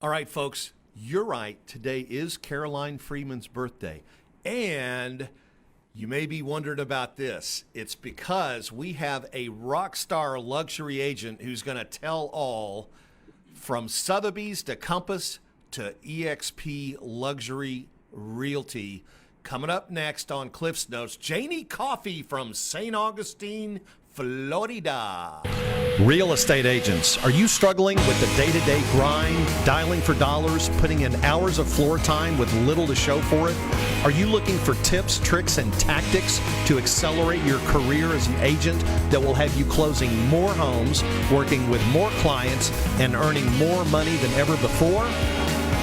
All right, folks, you're right. Today is Caroline Freeman's birthday. And you may be wondering about this. It's because we have a rock star luxury agent who's going to tell all, from Sotheby's to Compass to EXP Luxury Realty. Coming up next on Cliff's Notes, Janie Coffey from St. Augustine, Florida. Real estate agents, are you struggling with the day-to-day grind, dialing for dollars, putting in hours of floor time with little to show for it? Are you looking for tips, tricks, and tactics to accelerate your career as an agent that will have you closing more homes, working with more clients, and earning more money than ever before?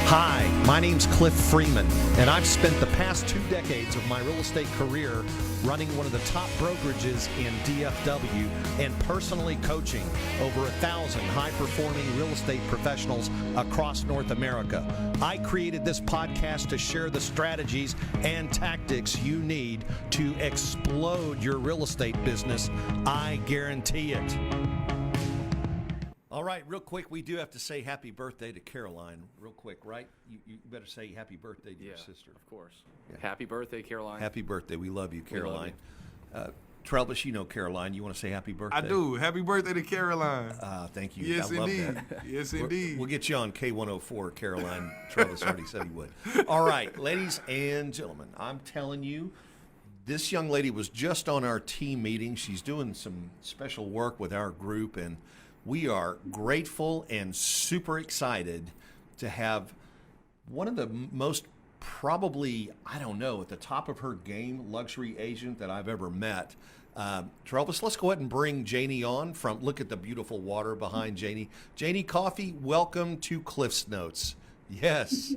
Hi, my name's Cliff Freeman, and I've spent the past 2 decades of my real estate career running one of the top brokerages in DFW and personally coaching over 1,000 high-performing real estate professionals across North America. I created this podcast to share the strategies and tactics you need to explode your real estate business. I guarantee it. All right, real quick, we do have to say happy birthday to Caroline. Real quick, right? You better say happy birthday to your sister. Of course. Yeah. Happy birthday, Caroline. Happy birthday. We love you, Caroline. Travis, you know Caroline. You want to say happy birthday? I do. Happy birthday to Caroline. Thank you. Yes, I love indeed. that. Yes, indeed. We'll get you on K104, Caroline. Travis already said he would. All right, ladies and gentlemen, I'm telling you, this young lady was just on our team meeting. She's doing some special work with our group, and we are grateful and super excited to have one of the most probably, I don't know, at the top of her game luxury agent that I've ever met. Travis, let's go ahead and bring Janie on from, look at the beautiful water behind Janie. Janie Coffey, welcome to Cliff's Notes. Yes.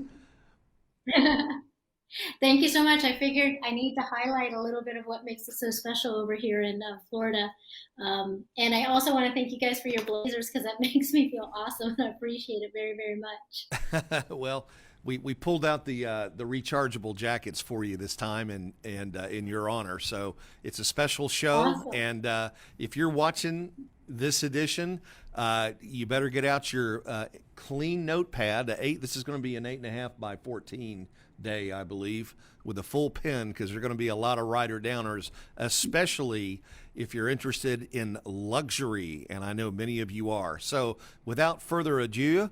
Thank you so much. I figured I need to highlight a little bit of what makes it so special over here in Florida. And I also want to thank you guys for your blazers, because that makes me feel awesome. I appreciate it very, very much. Well, we pulled out the rechargeable jackets for you this time, and in your honor. So it's a special show. Awesome. And if you're watching this edition, you better get out your clean notepad. This is going to be an 8.5 by 14 day, I believe, with a full pen, because there are going to be a lot of writer downers, especially if you're interested in luxury, and I know many of you are. So without further ado,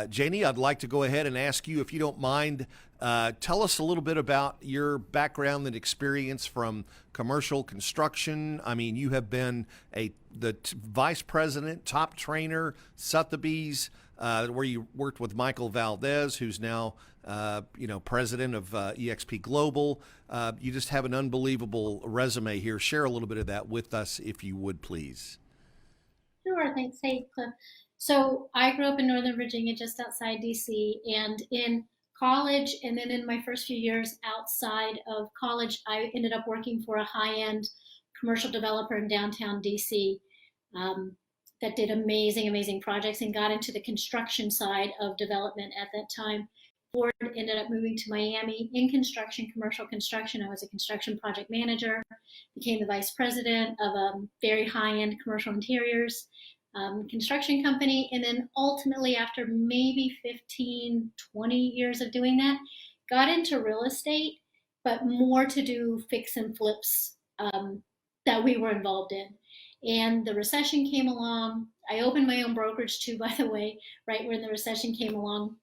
Janie, I'd like to go ahead and ask you, if you don't mind, tell us a little bit about your background and experience from commercial construction. I mean, you have been the vice president, top trainer, Sotheby's, where you worked with Michael Valdez, who's now president of EXP Global. You just have an unbelievable resume here. Share a little bit of that with us, if you would, please. Sure. Thanks. Hey, Cliff. So I grew up in Northern Virginia, just outside DC, and in college, and then in my first few years outside of college, I ended up working for a high-end commercial developer in downtown DC that did amazing, amazing projects and got into the construction side of development at that time. Ford ended up moving to Miami in construction, commercial construction. I was a construction project manager, became the vice president of a very high-end commercial interiors construction company. And then ultimately, after maybe 15, 20 years of doing that, got into real estate, but more to do fix and flips that we were involved in. And the recession came along. I opened my own brokerage too, by the way, right when the recession came along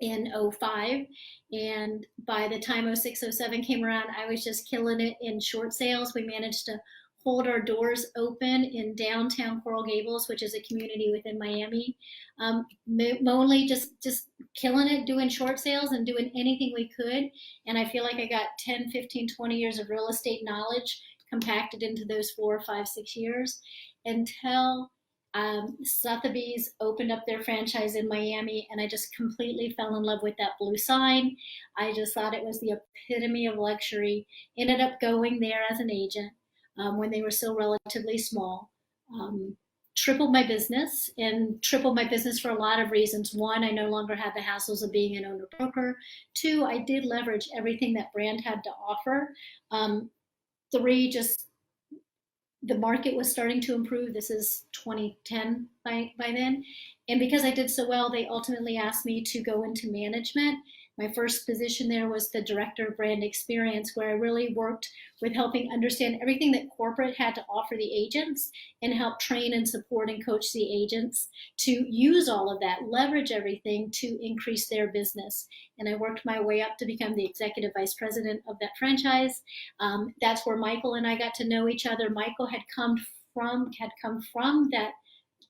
in 05. And by the time 06, 07 came around, I was just killing it in short sales. We managed to hold our doors open in downtown Coral Gables, which is a community within Miami. Only just killing it, doing short sales and doing anything we could. And I feel like I got 10, 15, 20 years of real estate knowledge compacted into those 4, 5, 6 years, until Sotheby's opened up their franchise in Miami, and I just completely fell in love with that blue sign. I just thought it was the epitome of luxury. Ended up going there as an agent when they were still relatively small. Tripled my business, and tripled my business for a lot of reasons. One, I no longer had the hassles of being an owner broker. Two, I did leverage everything that brand had to offer. Three, just the market was starting to improve. This is 2010 by then. And because I did so well, they ultimately asked me to go into management. My first position there was the director of brand experience, where I really worked with helping understand everything that corporate had to offer the agents and help train and support and coach the agents to use all of that, leverage everything to increase their business. And I worked my way up to become the executive vice president of that franchise. That's where Michael and I got to know each other. Michael had come from that,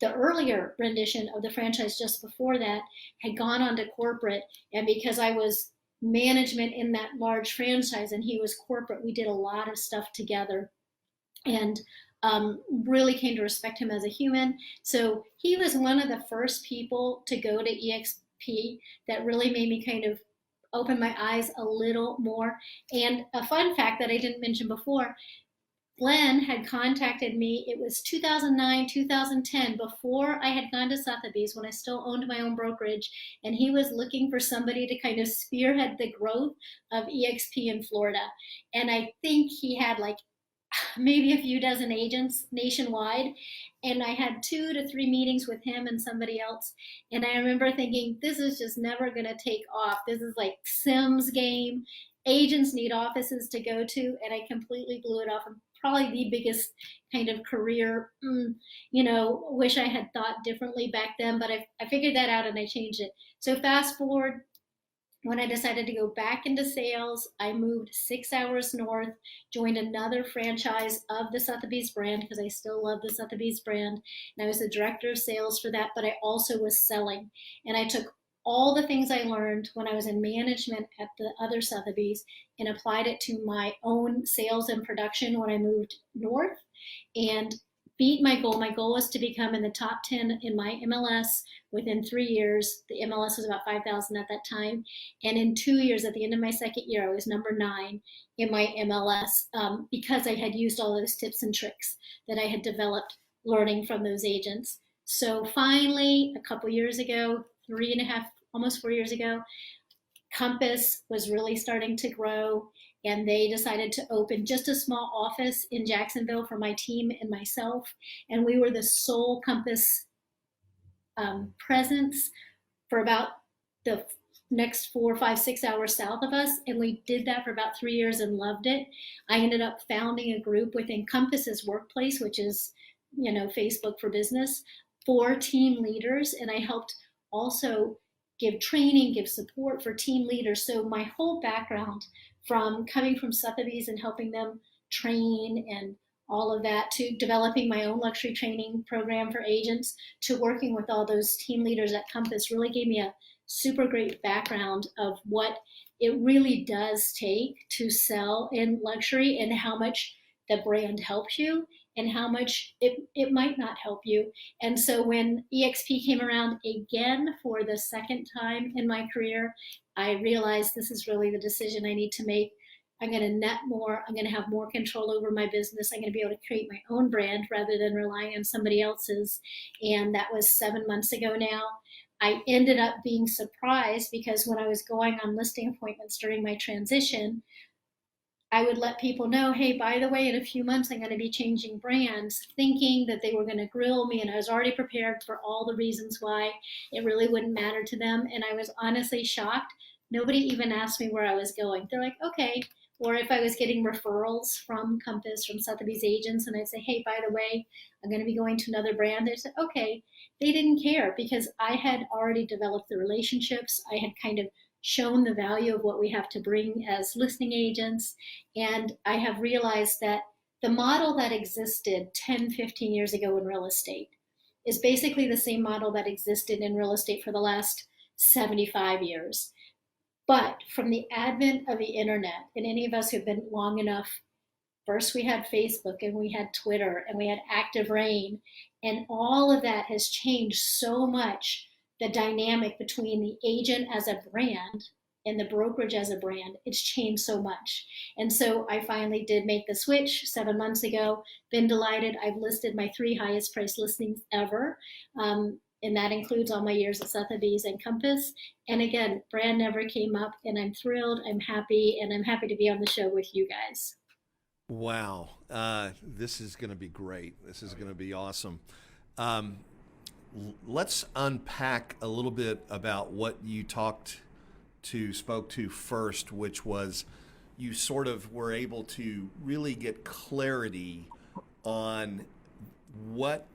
the earlier rendition of the franchise just before that, had gone on to corporate. And because I was management in that large franchise and he was corporate, we did a lot of stuff together, and really came to respect him as a human. So he was one of the first people to go to EXP that really made me kind of open my eyes a little more. And a fun fact that I didn't mention before, Glenn had contacted me. It was 2009, 2010, before I had gone to Sotheby's, when I still owned my own brokerage, and he was looking for somebody to kind of spearhead the growth of EXP in Florida. And I think he had like maybe a few dozen agents nationwide. And I had 2 to 3 meetings with him and somebody else. And I remember thinking, this is just never going to take off. This is like Sims game. Agents need offices to go to. And I completely blew it off. And probably the biggest kind of career, wish I had thought differently back then. But I figured that out and I changed it. So fast forward, when I decided to go back into sales, I moved 6 hours north, joined another franchise of the Sotheby's brand, because I still love the Sotheby's brand. And I was the director of sales for that, but I also was selling. And I took all the things I learned when I was in management at the other Sotheby's and applied it to my own sales and production when I moved north, and beat my goal. My goal was to become in the top 10 in my MLS within 3 years. The MLS was about 5,000 at that time. And in 2 years, at the end of my second year, I was number 9 in my MLS, because I had used all those tips and tricks that I had developed learning from those agents. So finally, a couple years ago, 3.5, almost 4 years ago, Compass was really starting to grow, and they decided to open just a small office in Jacksonville for my team and myself. And we were the sole Compass presence for about the next 4, 5, 6 hours south of us. And we did that for about 3 years and loved it. I ended up founding a group within Compass's workplace, which is, Facebook for business, for team leaders. And I helped also give training, give support for team leaders. So my whole background, from coming from Sotheby's and helping them train and all of that, to developing my own luxury training program for agents, to working with all those team leaders at Compass, really gave me a super great background of what it really does take to sell in luxury, and how much the brand helps you and how much it might not help you. And so when EXP came around again for the second time in my career, I realized this is really the decision I need to make. I'm going to net more. I'm going to have more control over my business. I'm going to be able to create my own brand rather than relying on somebody else's. And that was 7 months ago now. I ended up being surprised, because when I was going on listing appointments during my transition, I would let people know, hey, by the way, in a few months, I'm going to be changing brands, thinking that they were going to grill me. And I was already prepared for all the reasons why it really wouldn't matter to them. And I was honestly shocked. Nobody even asked me where I was going. They're like, okay. Or if I was getting referrals from Compass, from Sotheby's agents, and I'd say, hey, by the way, I'm going to be going to another brand. They said, okay. They didn't care, because I had already developed the relationships. I had kind of shown the value of what we have to bring as listing agents. And I have realized that the model that existed 10, 15 years ago in real estate is basically the same model that existed in real estate for the last 75 years. But from the advent of the internet, and any of us who've been long enough, first we had Facebook and we had Twitter and we had Active Rain, and all of that has changed so much. The dynamic between the agent as a brand and the brokerage as a brand, it's changed so much. And so I finally did make the switch 7 months ago. Been delighted. I've listed my 3 highest priced listings ever. And that includes all my years at Sotheby's and Compass. And again, brand never came up, and I'm thrilled, I'm happy, and I'm happy to be on the show with you guys. Wow. This is going to be great. This is going to be awesome. Um, let's unpack a little bit about what you spoke to first, which was you sort of were able to really get clarity on what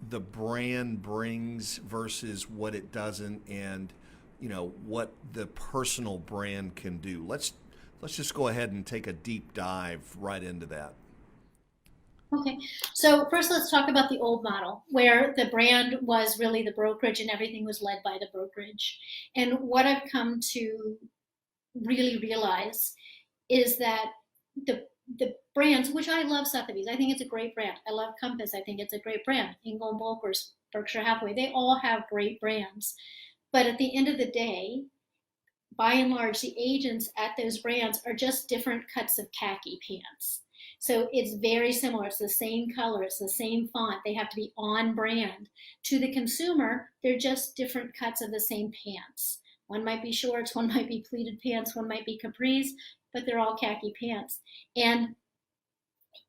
the brand brings versus what it doesn't, and what the personal brand can do. Let's just go ahead and take a deep dive right into that. Okay, so first let's talk about the old model where the brand was really the brokerage and everything was led by the brokerage. And what I've come to really realize is that the brands, which I love Sotheby's, I think it's a great brand. I love Compass, I think it's a great brand. Ingle and Bulkers, Berkshire Hathaway, they all have great brands. But at the end of the day, by and large, the agents at those brands are just different cuts of khaki pants. So it's very similar. It's the same color, it's the same font. They have to be on brand. To the consumer, they're just different cuts of the same pants. One might be shorts, one might be pleated pants, one might be capris, but they're all khaki pants. And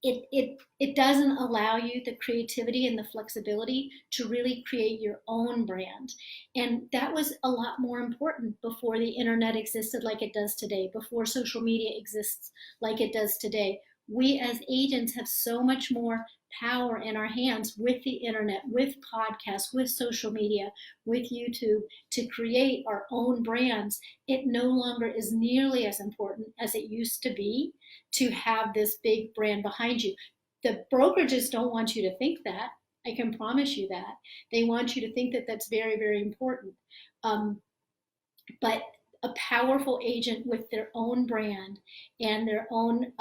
it doesn't allow you the creativity and the flexibility to really create your own brand. And that was a lot more important before the internet existed like it does today, before social media exists like it does today. We as agents have so much more power in our hands with the internet, with podcasts, with social media, with YouTube to create our own brands. It no longer is nearly as important as it used to be to have this big brand behind you. The brokerages don't want you to think that. I can promise you that. They want you to think that that's very, very important. But a powerful agent with their own brand and their own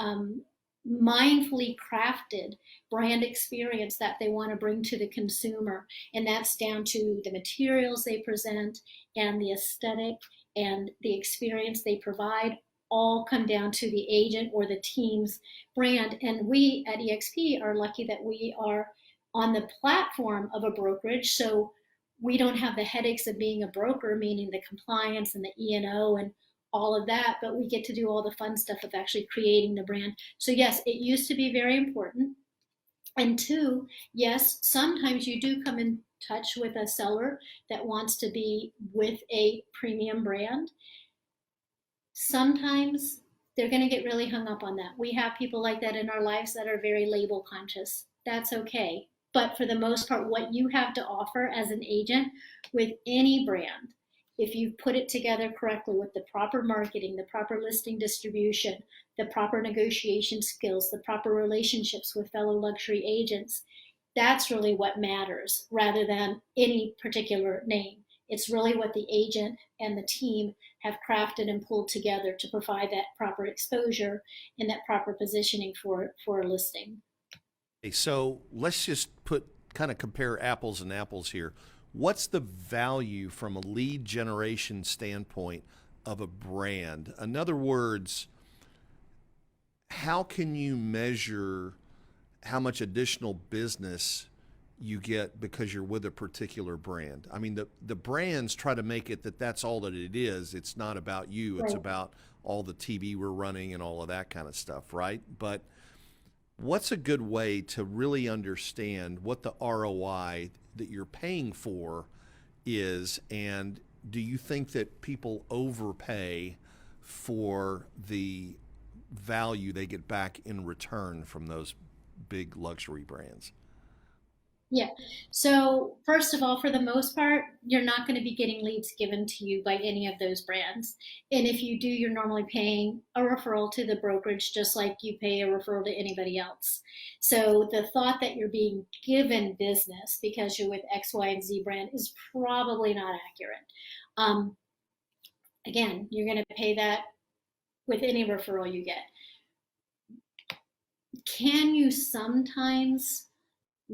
mindfully crafted brand experience that they want to bring to the consumer. And that's down to the materials they present and the aesthetic and the experience they provide, all come down to the agent or the team's brand. And we at EXP are lucky that we are on the platform of a brokerage. So we don't have the headaches of being a broker, meaning the compliance and the E&O and all of that, but we get to do all the fun stuff of actually creating the brand. So yes, it used to be very important. And two, yes, sometimes you do come in touch with a seller that wants to be with a premium brand. Sometimes they're going to get really hung up on that. We have people like that in our lives that are very label conscious. That's okay. But for the most part, what you have to offer as an agent with any brand, if you put it together correctly with the proper marketing, the proper listing distribution, the proper negotiation skills, the proper relationships with fellow luxury agents, that's really what matters rather than any particular name. It's really what the agent and the team have crafted and pulled together to provide that proper exposure and that proper positioning for a listing. Okay, so let's just compare apples and apples here. What's the value from a lead generation standpoint of a brand? In other words, how can you measure how much additional business you get because you're with a particular brand? I mean, the brands try to make it that that's all that it is. It's not about you. It's about all the TV we're running and all of that kind of stuff, right? But what's a good way to really understand what the ROI that you're paying for is, and do you think that people overpay for the value they get back in return from those big luxury brands? Yeah. So first of all, for the most part, you're not going to be getting leads given to you by any of those brands. And if you do, you're normally paying a referral to the brokerage, just like you pay a referral to anybody else. So the thought that you're being given business because you're with X, Y, and Z brand is probably not accurate. Again, you're going to pay that with any referral you get. Can you sometimes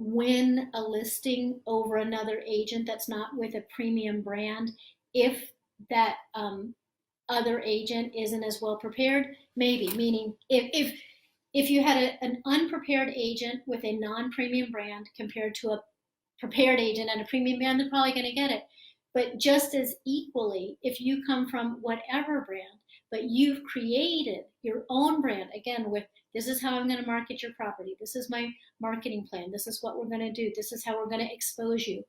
win a listing over another agent that's not with a premium brand if that other agent isn't as well prepared? Maybe. Meaning if you had an unprepared agent with a non-premium brand compared to a prepared agent and a premium brand, they're probably going to get it. But just as equally, if you come from whatever brand but you've created your own brand, again, with this is how I'm going to market your property. This is my marketing plan. This is what we're going to do. This is how we're going to expose you.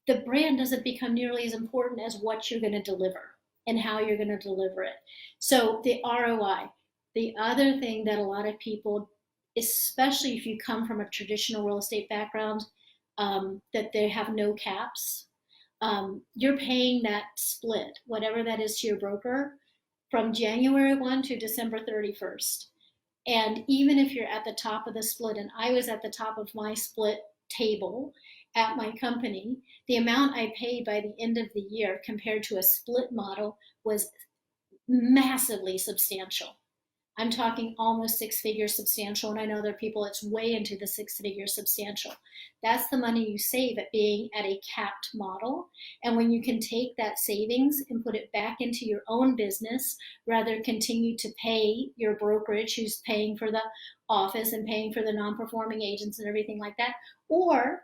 The brand doesn't become nearly as important as what you're going to deliver and how you're going to deliver it. So the ROI, the other thing that a lot of people, especially if you come from a traditional real estate background, that they have no caps, you're paying that split, whatever that is, to your broker from January 1 to December 31st. And even if you're at the top of the split, and I was at the top of my split table at my company, the amount I paid by the end of the year compared to a split model was massively substantial. I'm talking almost six-figure substantial, and I know there are people it's way into the six-figure substantial. That's the money you save at being at a capped model. And when you can take that savings and put it back into your own business, rather continue to pay your brokerage who's paying for the office and paying for the non-performing agents and everything like that, or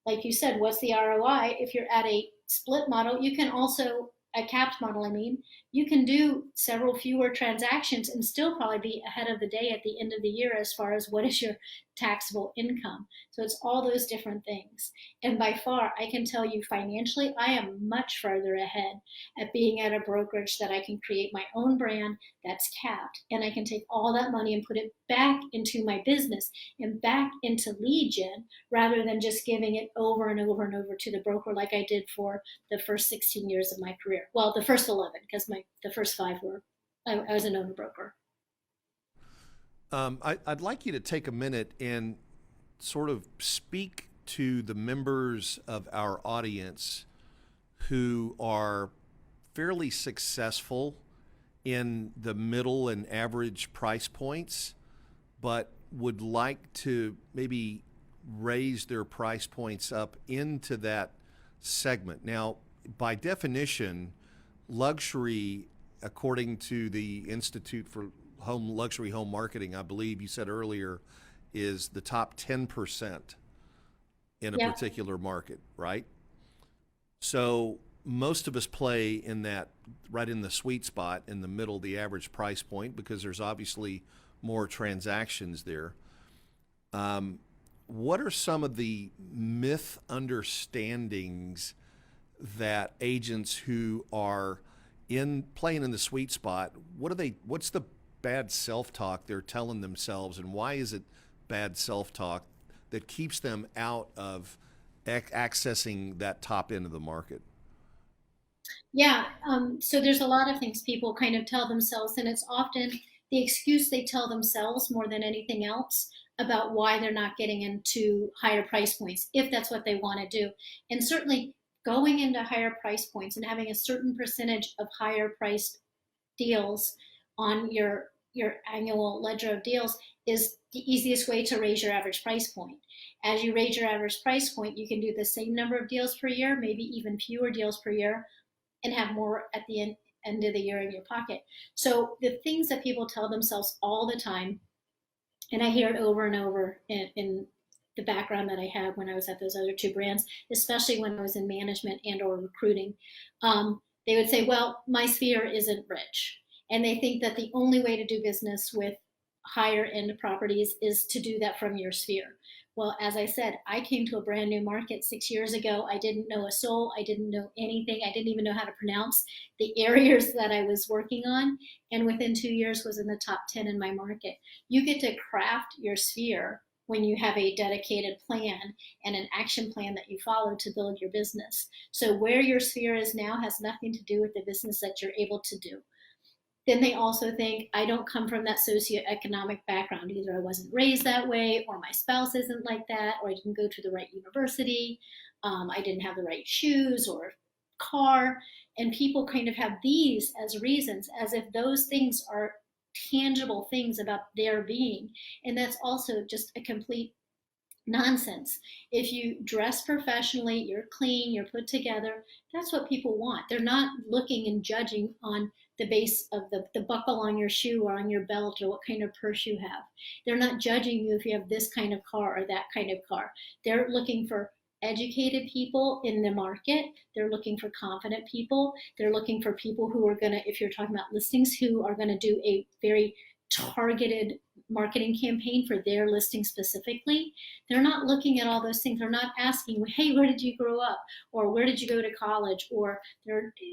like you said, what's the ROI? If you're at a split model, you can also, a capped model, I mean, you can do several fewer transactions and still probably be ahead of the day at the end of the year as far as what is your taxable income. So it's all those different things. And by far, I can tell you financially, I am much further ahead at being at a brokerage that I can create my own brand that's capped, and I can take all that money and put it back into my business and back into lead gen, rather than just giving it over and over and over to the broker like I did for the first 16 years of my career. Well, the first 11, because the first 5 were, I was an owner broker. I'd like you to take a minute and sort of speak to the members of our audience who are fairly successful in the middle and average price points, but would like to maybe raise their price points up into that segment. Now, by definition, luxury, according to the Institute for Luxury Home Marketing, I believe you said earlier, is the top 10% in a particular market, right? So most of us play in that, right in the sweet spot, in the middle, the average price point, because there's obviously more transactions there. What are some of the myth understandings that agents who are playing in the sweet spot, what's the bad self-talk they're telling themselves, and why is it bad self-talk that keeps them out of accessing that top end of the market? Yeah, so there's a lot of things people kind of tell themselves, and it's often the excuse they tell themselves more than anything else about why they're not getting into higher price points, if that's what they want to do. And certainly going into higher price points and having a certain percentage of higher priced deals on your annual ledger of deals is the easiest way to raise your average price point. As you raise your average price point, you can do the same number of deals per year, maybe even fewer deals per year, and have more at the end of the year in your pocket. So the things that people tell themselves all the time, and I hear it over and over in the background that I had when I was at those other 2 brands, especially when I was in management and or recruiting, they would say, well, my sphere isn't rich. And they think that the only way to do business with higher end properties is to do that from your sphere. Well, as I said, I came to a brand new market 6 years ago. I didn't know a soul. I didn't know anything. I didn't even know how to pronounce the areas that I was working on. And within 2 years was in the top 10 in my market. You get to craft your sphere when you have a dedicated plan and an action plan that you follow to build your business. So where your sphere is now has nothing to do with the business that you're able to do. Then they also think, I don't come from that socioeconomic background. Either I wasn't raised that way, or my spouse isn't like that, or I didn't go to the right university, I didn't have the right shoes or car. And people kind of have these as reasons, as if those things are tangible things about their being. And that's also just a complete nonsense. If you dress professionally, you're clean, you're put together, that's what people want. They're not looking and judging on the base of the buckle on your shoe or on your belt or what kind of purse you have. They're not judging you if you have this kind of car or that kind of car. They're looking for educated people in the market. They're looking for confident people. They're looking for people who are going to, if you're talking about listings, who are going to do a very targeted marketing campaign for their listing specifically. They're not looking at all those things. They're not asking, hey, where did you grow up? Or where did you go to college? Or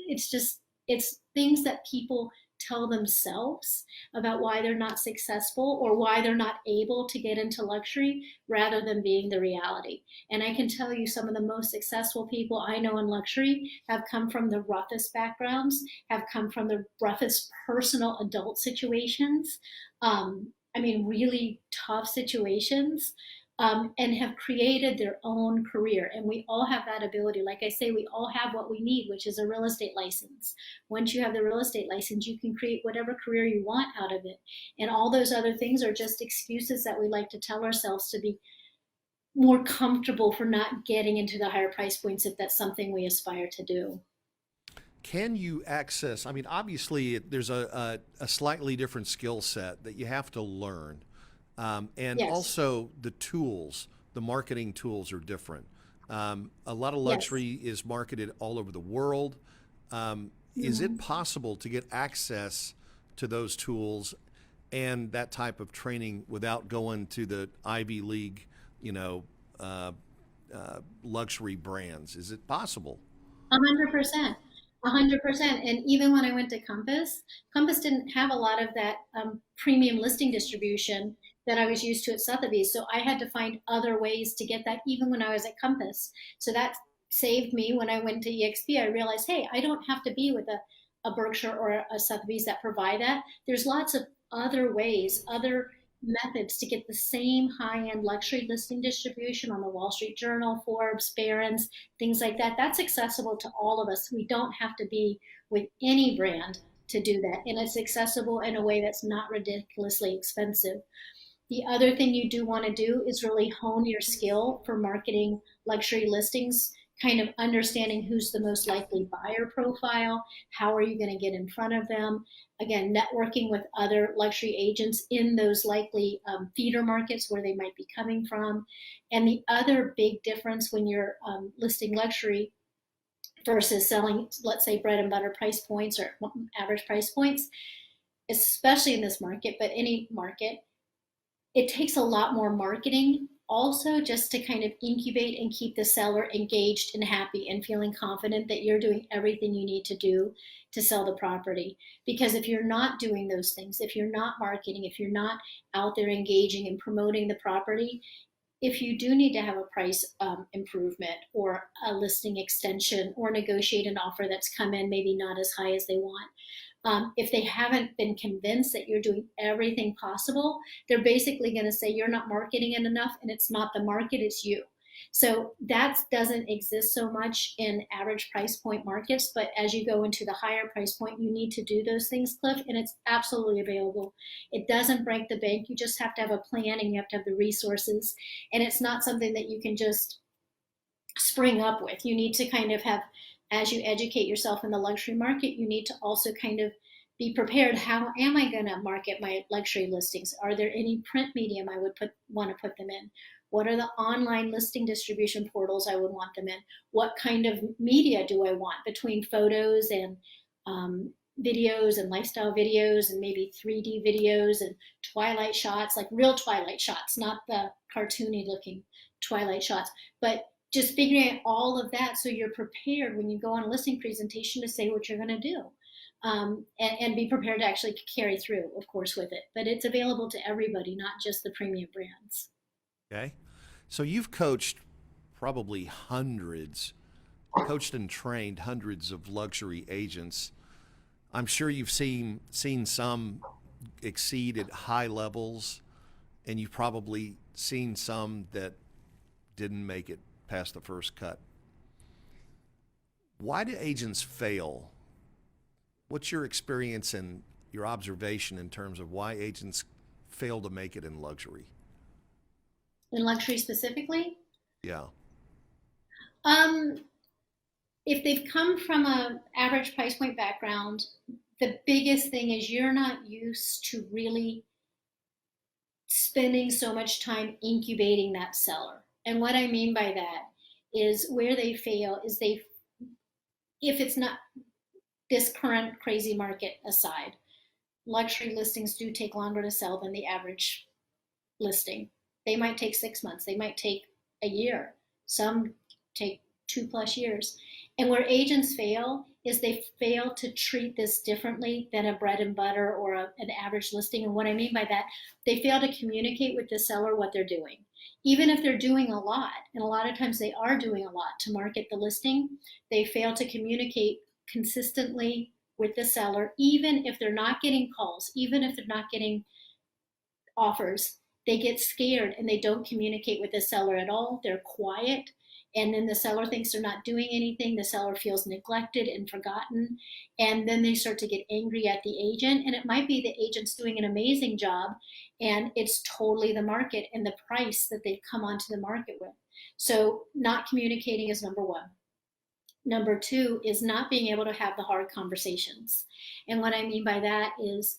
it's things that people tell themselves about why they're not successful or why they're not able to get into luxury rather than being the reality. And I can tell you some of the most successful people I know in luxury have come from the roughest backgrounds, have come from the roughest personal adult situations. Really tough situations, and have created their own career. And we all have that ability. Like I say, we all have what we need, which is a real estate license. Once you have the real estate license, you can create whatever career you want out of it. And all those other things are just excuses that we like to tell ourselves to be more comfortable for not getting into the higher price points if that's something we aspire to do. Can you access, obviously there's a slightly different skill set that you have to learn. And Yes. also the tools, the marketing tools are different. A lot of luxury is marketed all over the world. Is it possible to get access to those tools and that type of training without going to the Ivy League, luxury brands? Is it possible? 100%. 100%. And even when I went to Compass didn't have a lot of that premium listing distribution that I was used to at Sotheby's. So I had to find other ways to get that even when I was at Compass. So that saved me when I went to EXP. I realized, hey, I don't have to be with a Berkshire or a Sotheby's that provide that. There's lots of other ways, other methods to get the same high-end luxury listing distribution on the Wall Street Journal, Forbes, Barron's, things like that. That's accessible to all of us. We don't have to be with any brand to do that. And it's accessible in a way that's not ridiculously expensive. The other thing you do want to do is really hone your skill for marketing luxury listings, kind of understanding who's the most likely buyer profile, how are you going to get in front of them. Again, networking with other luxury agents in those likely feeder markets where they might be coming from. And the other big difference when you're listing luxury versus selling, let's say, bread and butter price points or average price points, especially in this market, but any market, it takes a lot more marketing also just to kind of incubate and keep the seller engaged and happy and feeling confident that you're doing everything you need to do to sell the property. Because if you're not doing those things, if you're not marketing, if you're not out there engaging and promoting the property, if you do need to have a price improvement or a listing extension or negotiate an offer that's come in maybe not as high as they want, if they haven't been convinced that you're doing everything possible, they're basically going to say you're not marketing it enough and it's not the market, it's you. So that doesn't exist so much in average price point markets, but as you go into the higher price point, you need to do those things, Cliff, and it's absolutely available. It doesn't break the bank. You just have to have a plan and you have to have the resources. And it's not something that you can just spring up with. You need to kind of have, as you educate yourself in the luxury market, you need to also kind of be prepared. How am I going to market my luxury listings? Are there any print medium I would want to put them in? What are the online listing distribution portals I would want them in? What kind of media do I want between photos and videos and lifestyle videos and maybe 3D videos and twilight shots, like real twilight shots, not the cartoony looking twilight shots, but just figuring out all of that so you're prepared when you go on a listing presentation to say what you're going to do, and be prepared to actually carry through, of course, with it. But it's available to everybody, not just the premium brands. Okay. So you've coached probably coached and trained hundreds of luxury agents. I'm sure you've seen some exceed at high levels, and you've probably seen some that didn't make it past the first cut. Why do agents fail? What's your experience and your observation in terms of why agents fail to make it in luxury? In luxury specifically? Yeah. If they've come from an average price point background, the biggest thing is you're not used to really spending so much time incubating that seller. And what I mean by that is where they fail is if it's not this current crazy market aside, luxury listings do take longer to sell than the average listing. They might take 6 months, they might take a year, some take 2+ years. And where agents fail is they fail to treat this differently than a bread and butter or an average listing. And what I mean by that, they fail to communicate with the seller what they're doing. Even if they're doing a lot, and a lot of times they are doing a lot to market the listing, they fail to communicate consistently with the seller, even if they're not getting calls, even if they're not getting offers. They get scared and they don't communicate with the seller at all. They're quiet. And then the seller thinks they're not doing anything. The seller feels neglected and forgotten. And then they start to get angry at the agent. And it might be the agent's doing an amazing job and it's totally the market and the price that they've come onto the market with. So not communicating is number one. Number two is not being able to have the hard conversations. And what I mean by that is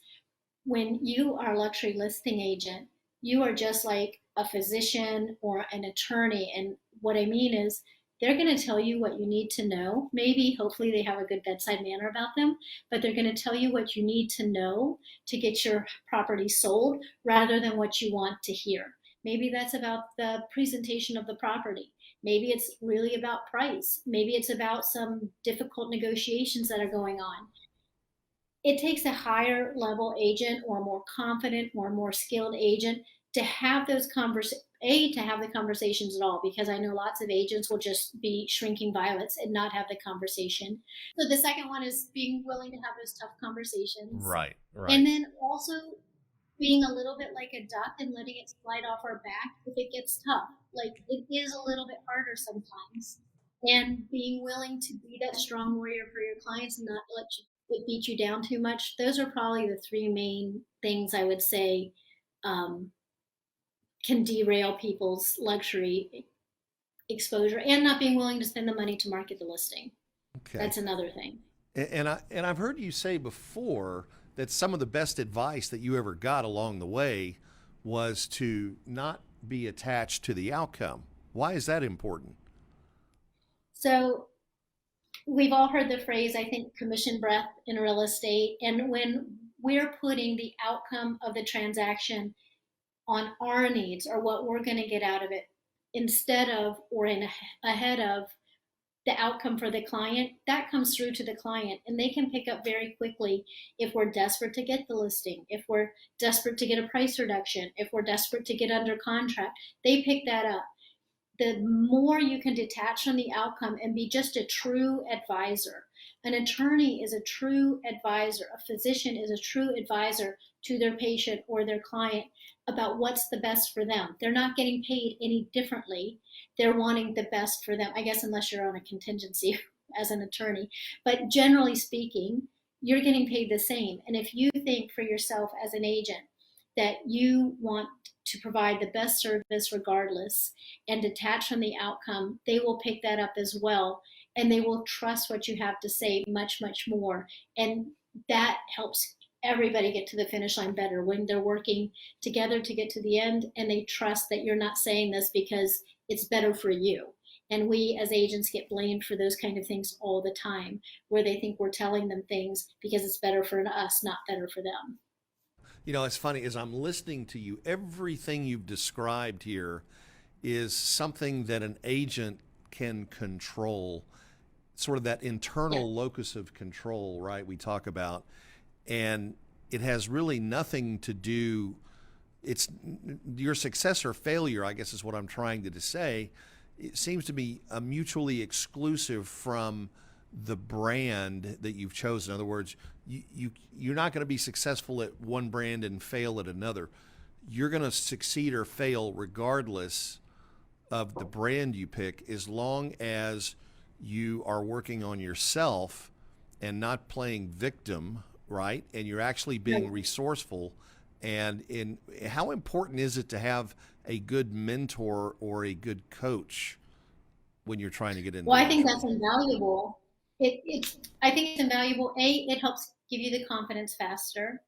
when you are a luxury listing agent, you are just like a physician or an attorney. And what I mean is they're going to tell you what you need to know. Maybe, hopefully they have a good bedside manner about them, but they're going to tell you what you need to know to get your property sold rather than what you want to hear. Maybe that's about the presentation of the property. Maybe it's really about price. Maybe it's about some difficult negotiations that are going on. It takes a higher level agent or a more confident or more skilled agent to have those to have the conversations at all, because I know lots of agents will just be shrinking violets and not have the conversation. So the second one is being willing to have those tough conversations. Right, right. And then also being a little bit like a duck and letting it slide off our back if it gets tough. Like it is a little bit harder sometimes. And being willing to be that strong warrior for your clients and not let it beat you down too much. Those are probably the three main things I would say can derail people's luxury exposure, and not being willing to spend the money to market the listing. Okay. That's another thing. And I've heard you say before that some of the best advice that you ever got along the way was to not be attached to the outcome. Why is that important? So we've all heard the phrase, I think, commission breath in real estate. And when we're putting the outcome of the transaction on our needs or what we're going to get out of it instead of or ahead of the outcome for the client, that comes through to the client, and they can pick up very quickly if we're desperate to get the listing, if we're desperate to get a price reduction, if we're desperate to get under contract. They pick that up. The more you can detach from the outcome and be just a true advisor. An attorney is a true advisor. A physician is a true advisor to their patient or their client about what's the best for them. They're not getting paid any differently. They're wanting the best for them, I guess, unless you're on a contingency as an attorney. But generally speaking, you're getting paid the same. And if you think for yourself as an agent that you want to provide the best service regardless and detach from the outcome, they will pick that up as well. And they will trust what you have to say much, much more. And that helps everybody get to the finish line better when they're working together to get to the end, and they trust that you're not saying this because it's better for you. And we as agents get blamed for those kind of things all the time, where they think we're telling them things because it's better for us, not better for them. You know, it's funny, as I'm listening to you, everything you've described here is something that an agent can control, sort of that internal locus of control, right? We talk about, and it has really nothing to do, it's your success or failure, I guess is what I'm trying to say. It seems to be a mutually exclusive from the brand that you've chosen. In other words, you're not going to be successful at one brand and fail at another. You're going to succeed or fail regardless of the brand you pick, as long as you are working on yourself and not playing victim, right? And you're actually being resourceful. And how important is it to have a good mentor or a good coach when you're trying to get in? Well, I think that's invaluable. I think it's invaluable. It helps give you the confidence faster.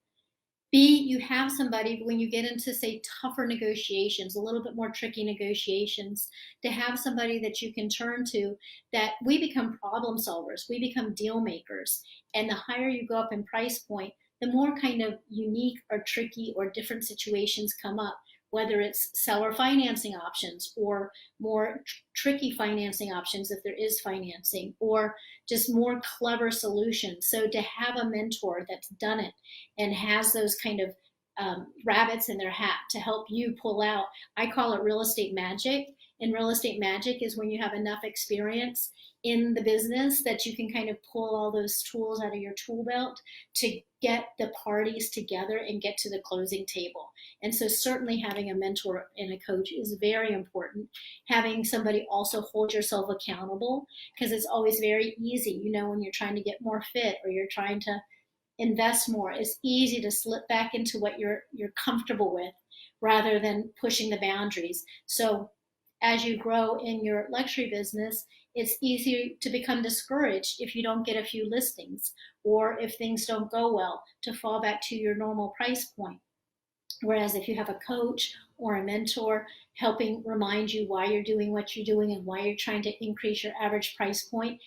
B, you have somebody when you get into, say, tougher negotiations, a little bit more tricky negotiations, to have somebody that you can turn to, that we become problem solvers, we become deal makers. And the higher you go up in price point, the more kind of unique or tricky or different situations come up, whether it's seller financing options or more tricky financing options if there is financing, or just more clever solutions. So to have a mentor that's done it and has those kind of rabbits in their hat to help you pull out. I call it real estate magic. And real estate magic is when you have enough experience in the business that you can kind of pull all those tools out of your tool belt to get the parties together and get to the closing table. And so certainly having a mentor and a coach is very important. Having somebody also hold yourself accountable, because it's always very easy, when you're trying to get more fit or you're trying to invest more, it's easy to slip back into what you're comfortable with rather than pushing the boundaries. So as you grow in your luxury business, it's easy to become discouraged if you don't get a few listings or if things don't go well, to fall back to your normal price point. Whereas if you have a coach or a mentor helping remind you why you're doing what you're doing and why you're trying to increase your average price point,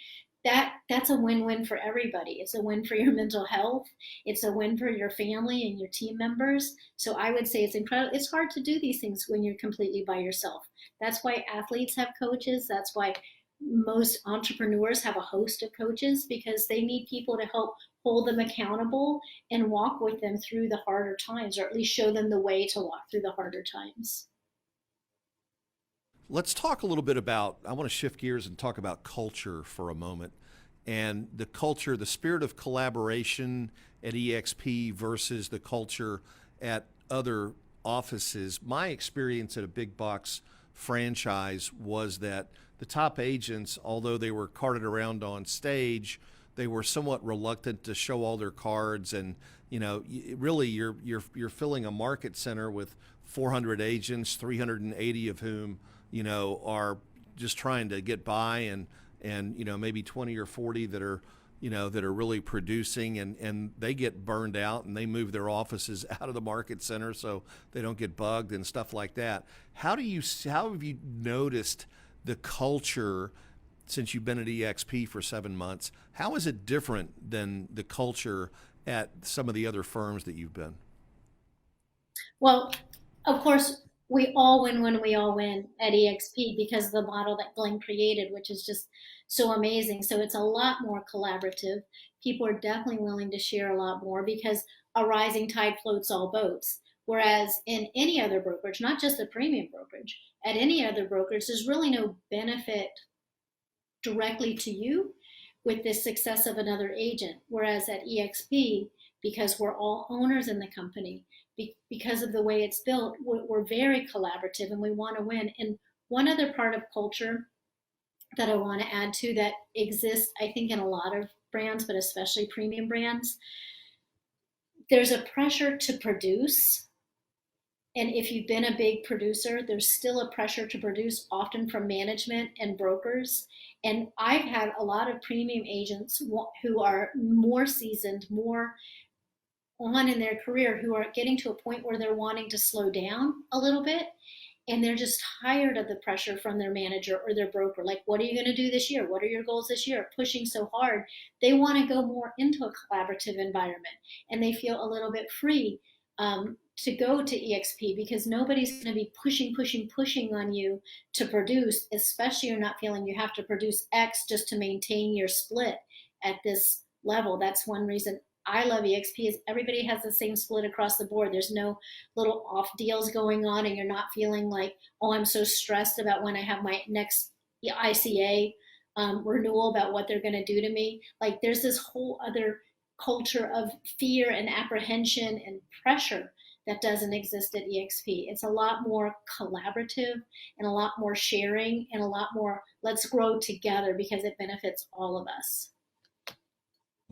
that's a win-win for everybody. It's a win for your mental health. It's a win for your family and your team members. So I would say it's incredible. It's hard to do these things when you're completely by yourself. That's why athletes have coaches. That's why most entrepreneurs have a host of coaches, because they need people to help hold them accountable and walk with them through the harder times, or at least show them the way to walk through the harder times. Let's talk a little bit about, I want to shift gears and talk about culture for a moment. And the culture, the spirit of collaboration at EXP versus the culture at other offices. My experience at a big box franchise was that the top agents, although they were carted around on stage, they were somewhat reluctant to show all their cards. And really, you're filling a market center with 400 agents, 380 of whom are just trying to get by, and maybe 20 or 40 that are really producing, and they get burned out and they move their offices out of the market center so they don't get bugged and stuff like that. How have you noticed the culture since you've been at EXP for 7 months? How is it different than the culture at some of the other firms that you've been? Well, of course, we all win when we all win at EXP because of the model that Glenn created, which is just so amazing. So it's a lot more collaborative. People are definitely willing to share a lot more because a rising tide floats all boats. Whereas in any other brokerage, not just a premium brokerage, at any other brokerage, there's really no benefit directly to you with the success of another agent. Whereas at EXP, because we're all owners in the company, because of the way it's built, we're very collaborative and we want to win. And one other part of culture that I want to add to that exists, I think, in a lot of brands, but especially premium brands, there's a pressure to produce. And if you've been a big producer, there's still a pressure to produce, often from management and brokers. And I've had a lot of premium agents who are more seasoned, more on in their career, who are getting to a point where they're wanting to slow down a little bit, and they're just tired of the pressure from their manager or their broker. Like, what are you going to do this year? What are your goals this year? Pushing so hard. They want to go more into a collaborative environment, and they feel a little bit free to go to EXP because nobody's going to be pushing on you to produce, especially you're not feeling you have to produce X just to maintain your split at this level. That's one reason I love EXP is everybody has the same split across the board. There's no little off deals going on, and you're not feeling like, oh, I'm so stressed about when I have my next ICA renewal about what they're going to do to me. Like, there's this whole other culture of fear and apprehension and pressure that doesn't exist at EXP. It's a lot more collaborative and a lot more sharing and a lot more let's grow together because it benefits all of us.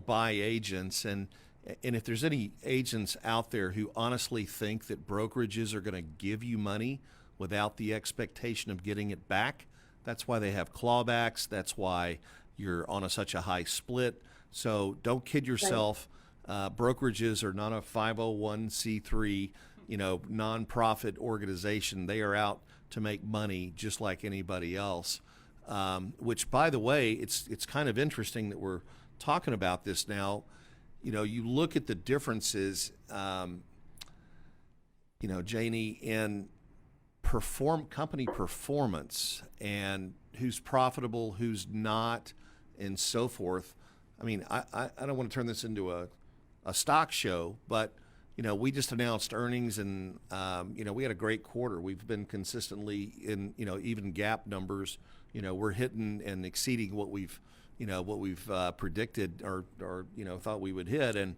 By agents, and if there's any agents out there who honestly think that brokerages are going to give you money without the expectation of getting it back, that's why they have clawbacks. That's why you're on such a high split. So don't kid yourself. Brokerages are not a 501c3, nonprofit organization. They are out to make money just like anybody else. Which, by the way, it's kind of interesting that we're talking about this now. You look at the differences, Janie, in company performance and who's profitable, who's not, and so forth. I mean, I don't want to turn this into a stock show, but we just announced earnings, and we had a great quarter. We've been consistently in even GAAP numbers. We're hitting and exceeding what we've predicted or thought we would hit, and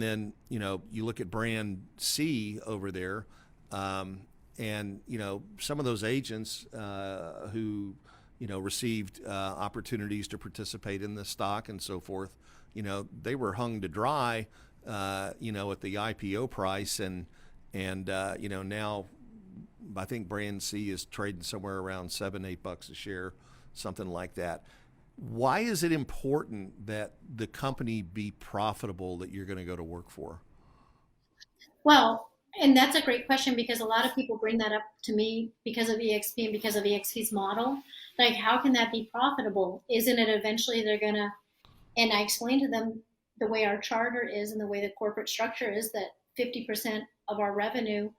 then you look at brand C over there, and some of those agents who received opportunities to participate in the stock and so forth, they were hung to dry, at the IPO price, and now I think brand C is trading somewhere around $7-8 a share, something like that. Why is it important that the company be profitable that you're going to go to work for? Well, and that's a great question, because a lot of people bring that up to me because of EXP and because of EXP's model. Like, how can that be profitable? Isn't it eventually they're going to, and I explained to them the way our charter is and the way the corporate structure is, that 50% of our revenue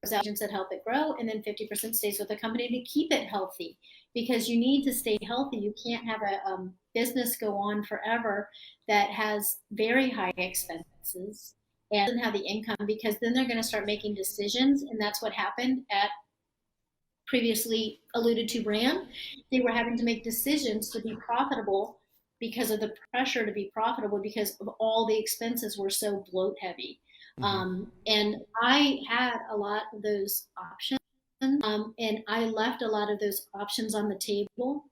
goes out to agents that help it grow, and then 50% stays with the company to keep it healthy, because you need to stay healthy. You can't have a business go on forever that has very high expenses and doesn't have the income, because then they're going to start making decisions. And that's what happened at previously alluded to brand. They were having to make decisions to be profitable because of the pressure to be profitable, because of all the expenses were so bloat heavy. And I had a lot of those options, and I left a lot of those options on the table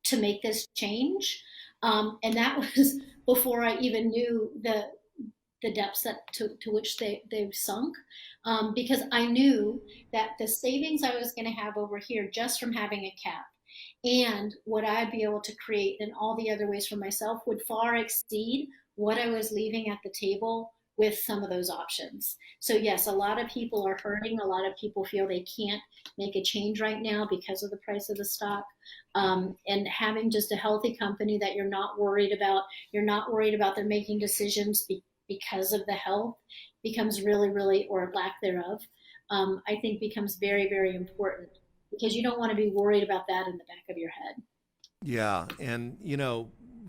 to make this change. And that was before I even knew the depths to which they've sunk, because I knew that the savings I was going to have over here just from having a cap and what I'd be able to create in all the other ways for myself would far exceed what I was leaving at the table with some of those options. So yes, a lot of people are hurting. A lot of people feel they can't make a change right now because of the price of the stock. And having just a healthy company that you're not worried about them making decisions because of the health becomes really, really, or lack thereof, I think becomes very, very important, because you don't want to be worried about that in the back of your head. Yeah, and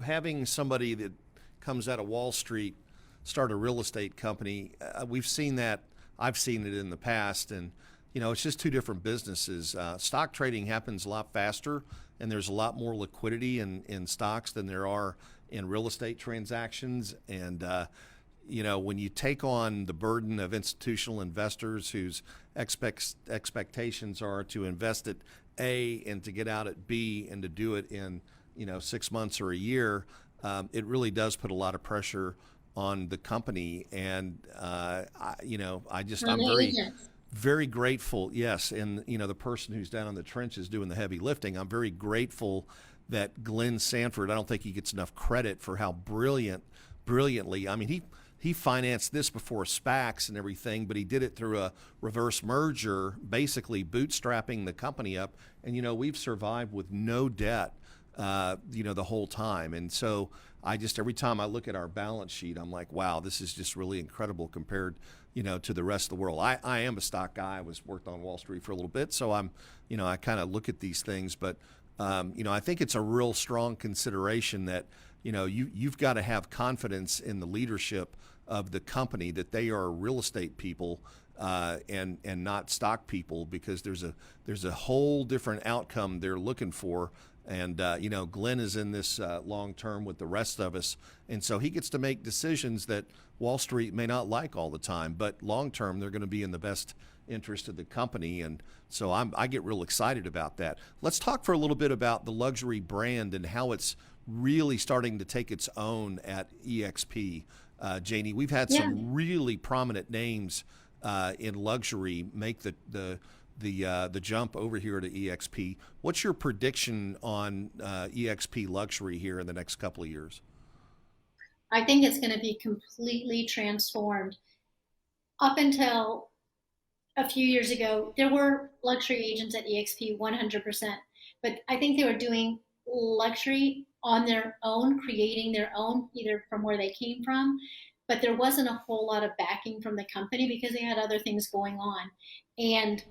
having somebody that comes out of Wall Street start a real estate company, we've seen that. I've seen it in the past, and it's just two different businesses. Stock trading happens a lot faster, and there's a lot more liquidity in stocks than there are in real estate transactions. And when you take on the burden of institutional investors whose expectations are to invest at A and to get out at B and to do it in 6 months or a year, it really does put a lot of pressure on the company. And I'm very grateful. Yes, and the person who's down in the trenches doing the heavy lifting, I'm very grateful that Glenn Sanford, I don't think he gets enough credit for how brilliantly, I mean, he financed this before SPACs and everything, but he did it through a reverse merger, basically bootstrapping the company up. And, we've survived with no debt, the whole time. And so every time I look at our balance sheet, I'm like, wow, this is just really incredible compared, to the rest of the world. I am a stock guy. I worked on Wall Street for a little bit. So I kind of look at these things, but, I think it's a real strong consideration that, you've got to have confidence in the leadership of the company, that they are real estate people and not stock people, because there's a whole different outcome they're looking for. And Glenn is in this long term with the rest of us, and so he gets to make decisions that Wall Street may not like all the time, but long term they're going to be in the best interest of the company. And so I get real excited about that. Let's talk for a little bit about the luxury brand and how it's really starting to take its own at EXP. Janie, we've had some really prominent names in luxury make the jump over here to EXP. What's your prediction on EXP luxury here in the next couple of years? I think it's going to be completely transformed. Up until a few years ago, there were luxury agents at EXP 100%, but I think they were doing luxury on their own, creating their own, either from where they came from, but there wasn't a whole lot of backing from the company because they had other things going on. And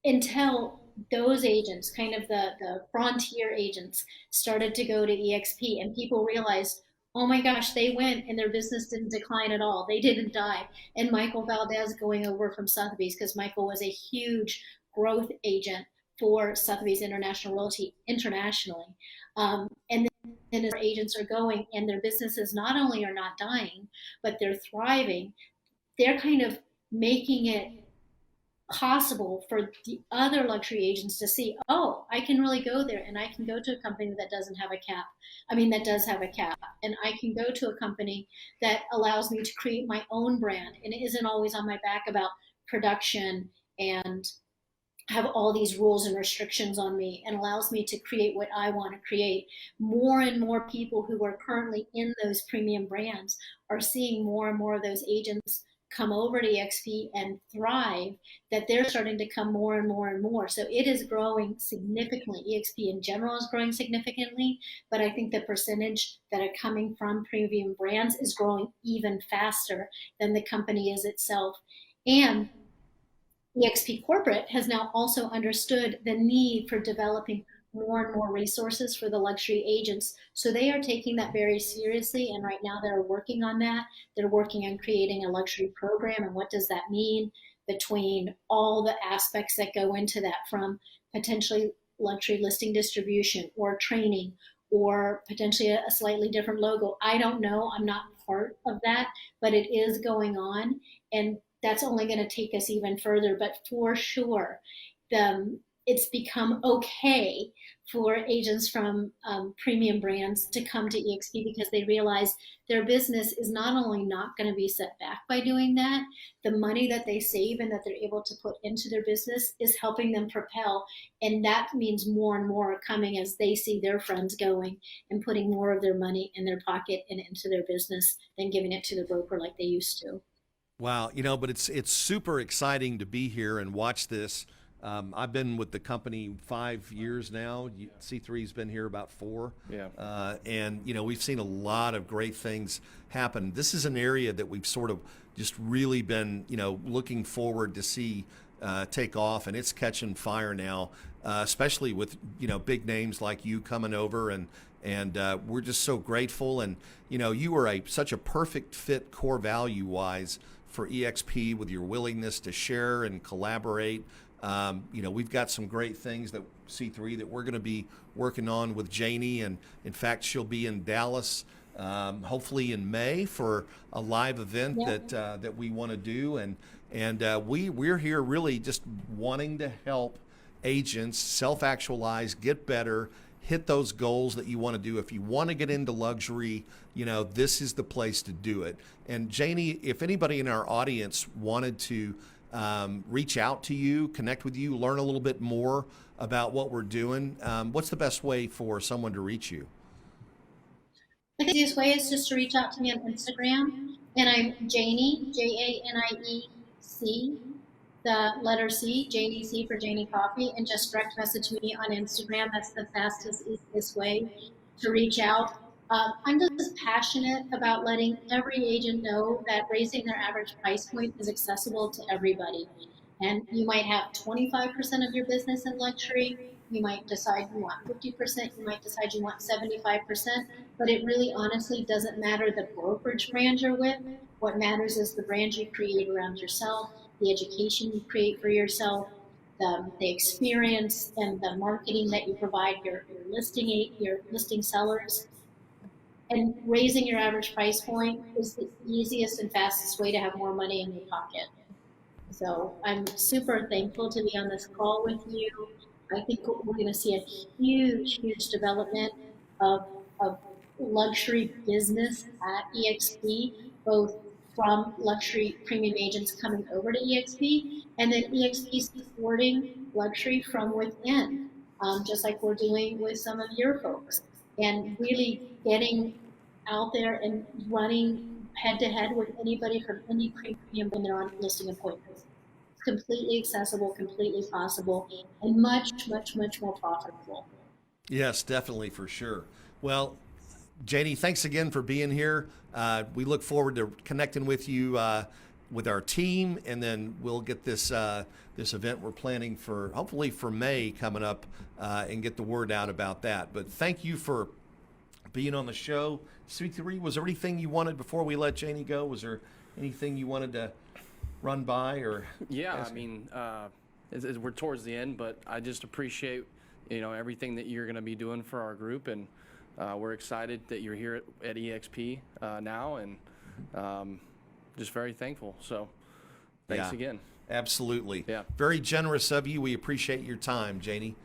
until those agents, kind of the frontier agents, started to go to EXP and people realized, oh my gosh, they went and their business didn't decline at all. They didn't die. And Michael Valdez going over from Sotheby's, because Michael was a huge growth agent for Sotheby's International Realty internationally. And then as agents are going and their businesses not only are not dying, but they're thriving, they're kind of making it possible for the other luxury agents to see, oh, I can really go there and I can go to a company that doesn't have a cap. I mean, that does have a cap. And I can go to a company that allows me to create my own brand and it isn't always on my back about production and have all these rules and restrictions on me, and allows me to create what I want to create. More and more people who are currently in those premium brands are seeing more and more of those agents come over to EXP and thrive, that they're starting to come more and more and more. So it is growing significantly. EXP in general is growing significantly, but I think the percentage that are coming from premium brands is growing even faster than the company is itself. And EXP Corporate has now also understood the need for developing more and more resources for the luxury agents. So they are taking that very seriously. And right now they're working on that. They're working on creating a luxury program. And what does that mean between all the aspects that go into that, from potentially luxury listing distribution or training or potentially a slightly different logo. I don't know. I'm not part of that, but it is going on. And that's only going to take us even further. But for sure, it's become okay for agents from premium brands to come to EXP because they realize their business is not only not going to be set back by doing that, the money that they save and that they're able to put into their business is helping them propel. And that means more and more are coming as they see their friends going and putting more of their money in their pocket and into their business than giving it to the broker like they used to. Wow, but it's super exciting to be here and watch this. I've been with the company 5 years now. C3's been here about 4. Yeah. And we've seen a lot of great things happen. This is an area that we've sort of just really been looking forward to see take off, and it's catching fire now, especially with big names like you coming over, and we're just so grateful. And you are such a perfect fit core value wise for EXP with your willingness to share and collaborate. We've got some great things that C3 that we're going to be working on with Janie, and in fact, she'll be in Dallas, hopefully in May for a live event that we want to do, and we're here really just wanting to help agents self-actualize, get better, hit those goals that you want to do. If you want to get into luxury, this is the place to do it. And Janie, if anybody in our audience wanted to reach out to you, connect with you, learn a little bit more about what we're doing, what's the best way for someone to reach you? The easiest way is just to reach out to me on Instagram, and I'm Janie, Janiec, the letter C, Janie C for Janie Coffey, and just direct message me on Instagram. That's the fastest, easiest way to reach out. I'm just passionate about letting every agent know that raising their average price point is accessible to everybody. And you might have 25% of your business in luxury. You might decide you want 50%. You might decide you want 75%. But it really honestly doesn't matter the brokerage brand you're with. What matters is the brand you create around yourself, the education you create for yourself, the experience and the marketing that you provide your listing sellers. And raising your average price point is the easiest and fastest way to have more money in your pocket. So I'm super thankful to be on this call with you. I think we're going to see a huge, huge development of luxury business at EXP, both from luxury premium agents coming over to EXP, and then EXP supporting luxury from within, just like we're doing with some of your folks, and really getting out there and running head to head with anybody from any premium when they're on listing appointments. It's completely accessible, completely possible, and much, much, much more profitable. Yes, definitely, for sure. Well, Janie, thanks again for being here. We look forward to connecting with you with our team, and then we'll get this this event we're planning for, hopefully for May coming up, and get the word out about that. But thank you for being on the show. Sweet Three, was there anything you wanted before we let Janie go? Was there anything you wanted to run by or? Yeah, ask? I mean, we're towards the end, but I just appreciate, everything that you're going to be doing for our group, and we're excited that you're here at EXP now, and just very thankful. So thanks again. Absolutely. Yeah. Very generous of you. We appreciate your time, Janie.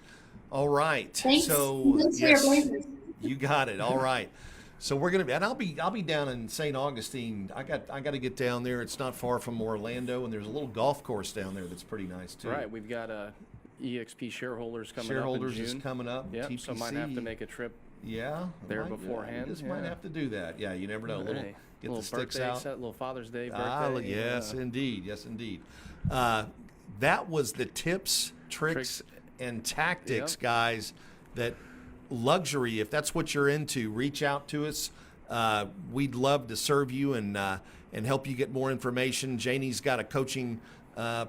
All right. Thanks. So Thanks for your blazers. you got it. All right. So we're gonna be, and I'll be down in St. Augustine. I got to get down there. It's not far from Orlando, and there's a little golf course down there that's pretty nice too. Right, we've got EXP shareholders coming Shareholders up in June. is coming up. Yep, TPC. so might have to make a trip. Yeah. there might- beforehand, You just might yeah. have to do that. Yeah. You never know. Hey, Get little the sticks birthday out. set, little Father's Day birthday. Ah, yes, indeed. Yes, indeed. That was the tips, tricks, and tactics, Yep. guys, that luxury, if that's what you're into, reach out to us. We'd love to serve you and help you get more information. Janie's got a coaching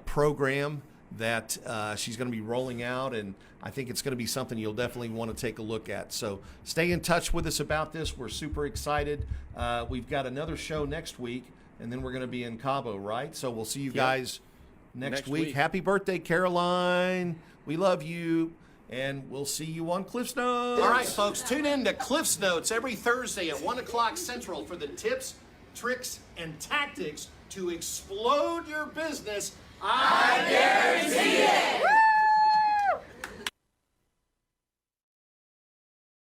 program that she's going to be rolling out, and I think it's going to be something you'll definitely want to take a look at. So stay in touch with us about this. We're super excited. We've got another show next week, and then we're going to be in Cabo, right? So we'll see you guys next week. Happy birthday, Caroline. We love you. And we'll see you on Cliff's Notes. All right, folks, tune in to Cliff's Notes every Thursday at 1 o'clock Central for the tips, tricks, and tactics to explode your business. I guarantee it.